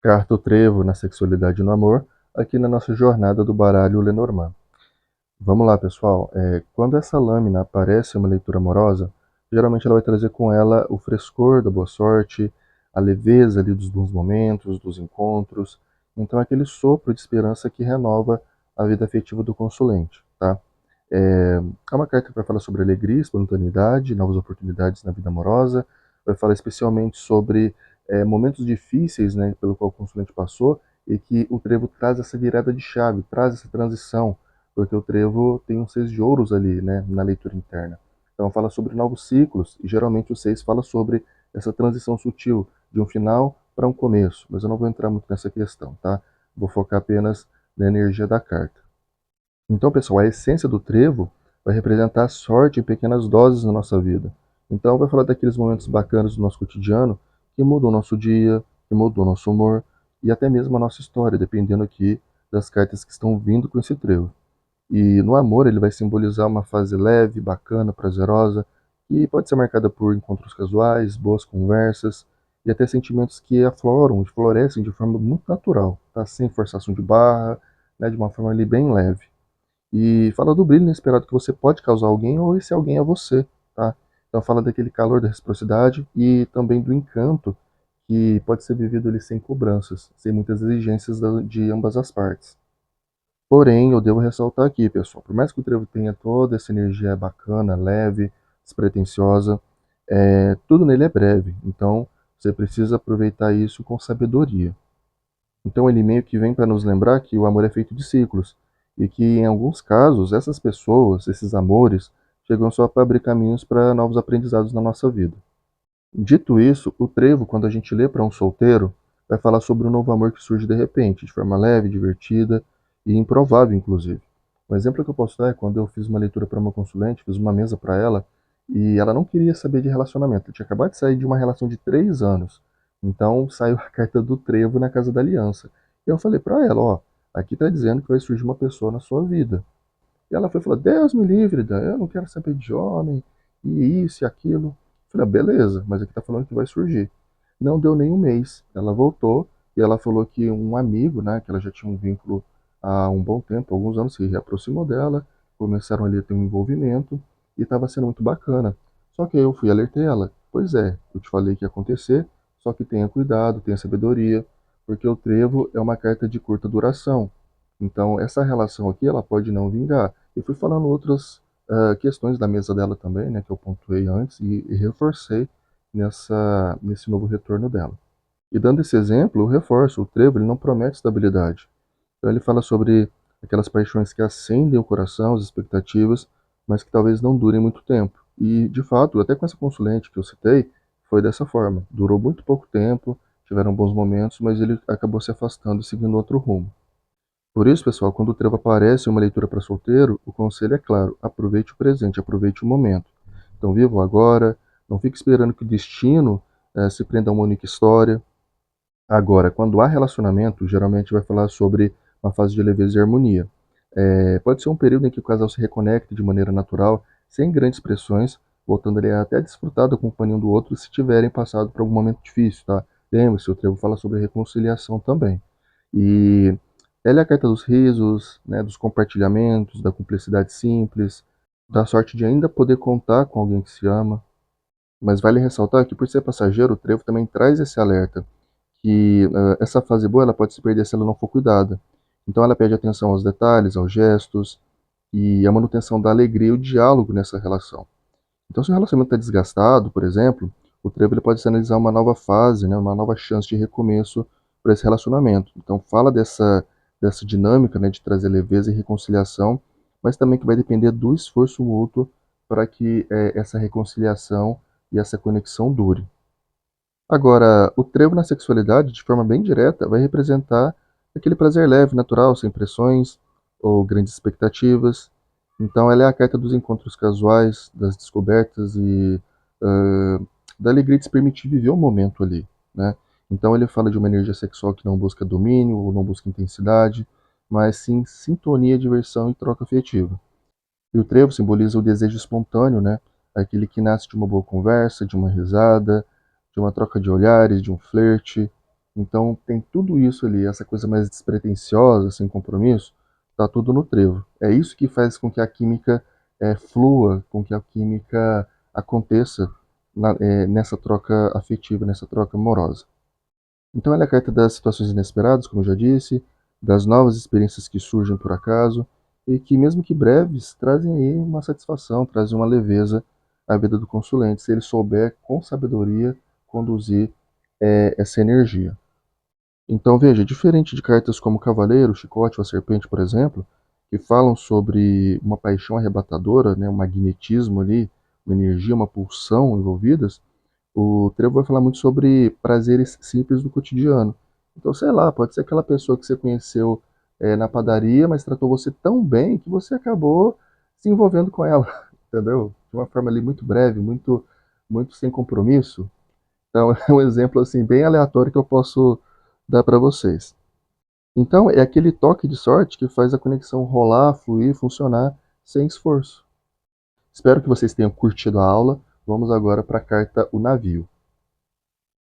Carta o trevo na sexualidade e no amor, aqui na nossa jornada do baralho Lenormand. Vamos lá, pessoal. Quando essa lâmina aparece em uma leitura amorosa, geralmente ela vai trazer com ela o frescor da boa sorte, a leveza ali dos bons momentos, dos encontros. Então, aquele sopro de esperança que renova a vida afetiva do consulente, tá? É uma carta que vai falar sobre alegria, espontaneidade, novas oportunidades na vida amorosa, vai falar especialmente sobre momentos difíceis, né, pelo qual o consulente passou, e que o trevo traz essa virada de chave, traz essa transição, porque o trevo tem um seis de ouros ali, né, na leitura interna. Então fala sobre novos ciclos, e geralmente o seis fala sobre essa transição sutil, de um final para um começo, mas eu não vou entrar muito nessa questão, tá? Vou focar apenas na energia da carta. Então, pessoal, a essência do trevo vai representar a sorte em pequenas doses na nossa vida. Então, vai falar daqueles momentos bacanas do nosso cotidiano que mudam o nosso dia, que mudam o nosso humor e até mesmo a nossa história, dependendo aqui das cartas que estão vindo com esse trevo. E no amor, ele vai simbolizar uma fase leve, bacana, prazerosa, que pode ser marcada por encontros casuais, boas conversas e até sentimentos que afloram e florescem de forma muito natural, tá? Sem forçação de barra, né? De uma forma ali bem leve. E fala do brilho inesperado que você pode causar a alguém ou esse alguém é você, tá? Então fala daquele calor da reciprocidade e também do encanto que pode ser vivido ali sem cobranças, sem muitas exigências de ambas as partes. Porém, eu devo ressaltar aqui, pessoal, por mais que o trevo tenha toda essa energia bacana, leve, despretensiosa, tudo nele é breve, então você precisa aproveitar isso com sabedoria. Então ele meio que vem para nos lembrar que o amor é feito de ciclos e que em alguns casos essas pessoas, esses amores, chegam só para abrir caminhos para novos aprendizados na nossa vida. Dito isso, o trevo, quando a gente lê para um solteiro, vai falar sobre um novo amor que surge de repente, de forma leve, divertida e improvável, inclusive. Um exemplo que eu posso dar é quando eu fiz uma leitura para uma consulente, fiz uma mesa para ela, e ela não queria saber de relacionamento. Ela tinha acabado de sair de uma relação de 3 anos. Então saiu a carta do trevo na casa da aliança. E eu falei para ela, ó, aqui está dizendo que vai surgir uma pessoa na sua vida. E ela foi e falou, Deus me livre, Dan, eu não quero saber de homem, e isso e aquilo. Eu falei, ah, beleza, mas aqui tá falando que vai surgir. Não deu nem um mês. Ela voltou e ela falou que um amigo, né, que ela já tinha um vínculo há um bom tempo, alguns anos, se reaproximou dela, começaram ali a ter um envolvimento e estava sendo muito bacana. Só que aí eu fui alertei ela. Pois é, eu te falei que ia acontecer, só que tenha cuidado, tenha sabedoria, porque o trevo é uma carta de curta duração. Então, essa relação aqui, ela pode não vingar. E fui falando outras questões da mesa dela também, né, que eu pontuei antes e reforcei nesse novo retorno dela. E dando esse exemplo, eu reforço, o trevo ele não promete estabilidade. Então ele fala sobre aquelas paixões que acendem o coração, as expectativas, mas que talvez não durem muito tempo. E, de fato, até com essa consulente que eu citei, foi dessa forma. Durou muito pouco tempo, tiveram bons momentos, mas ele acabou se afastando e seguindo outro rumo. Por isso, pessoal, quando o trevo aparece em uma leitura para solteiro, o conselho é claro: aproveite o presente, aproveite o momento. Então, viva o agora, não fique esperando que o destino se prenda a uma única história. Agora, quando há relacionamento, geralmente vai falar sobre uma fase de leveza e harmonia. Pode ser um período em que o casal se reconecte de maneira natural, sem grandes pressões, voltando ali até a desfrutar da companhia um do outro se tiverem passado por algum momento difícil, tá? Lembre-se, o trevo fala sobre reconciliação também. E ela é a carta dos risos, né, dos compartilhamentos, da cumplicidade simples, da sorte de ainda poder contar com alguém que se ama. Mas vale ressaltar que, por ser passageiro, o trevo também traz esse alerta, que essa fase boa ela pode se perder se ela não for cuidada. Então ela pede atenção aos detalhes, aos gestos e a manutenção da alegria e o diálogo nessa relação. Então, se o relacionamento está desgastado, por exemplo, o trevo ele pode sinalizar uma nova fase, né, uma nova chance de recomeço para esse relacionamento. Então, fala dessa dinâmica, né, de trazer leveza e reconciliação, mas também que vai depender do esforço mútuo para que essa reconciliação e essa conexão dure. Agora, o trevo na sexualidade, de forma bem direta, vai representar aquele prazer leve, natural, sem pressões ou grandes expectativas. Então, ela é a carta dos encontros casuais, das descobertas e uh, da alegria de se permitir viver o momento ali, né? Então, ele fala de uma energia sexual que não busca domínio ou não busca intensidade, mas sim sintonia, diversão e troca afetiva. E o trevo simboliza o desejo espontâneo, né? Aquele que nasce de uma boa conversa, de uma risada, de uma troca de olhares, de um flerte. Então tem tudo isso ali, essa coisa mais despretensiosa, sem compromisso, tá tudo no trevo. É isso que faz com que a química flua, com que a química aconteça nessa troca afetiva, nessa troca amorosa. Então ela é a carta das situações inesperadas, como eu já disse, das novas experiências que surgem por acaso, e que, mesmo que breves, trazem aí uma satisfação, trazem uma leveza à vida do consulente, se ele souber, com sabedoria, conduzir essa energia. Então, veja, diferente de cartas como o Cavaleiro, o Chicote ou a Serpente, por exemplo, que falam sobre uma paixão arrebatadora, né, um magnetismo ali, uma energia, uma pulsão envolvidas, o Trevo vai falar muito sobre prazeres simples do cotidiano. Então, sei lá, pode ser aquela pessoa que você conheceu na padaria, mas tratou você tão bem que você acabou se envolvendo com ela, entendeu? De uma forma ali muito breve, muito sem compromisso. Então, é um exemplo assim bem aleatório que eu posso dar para vocês. Então, é aquele toque de sorte que faz a conexão rolar, fluir, funcionar sem esforço. Espero que vocês tenham curtido a aula. Vamos agora para a carta O Navio.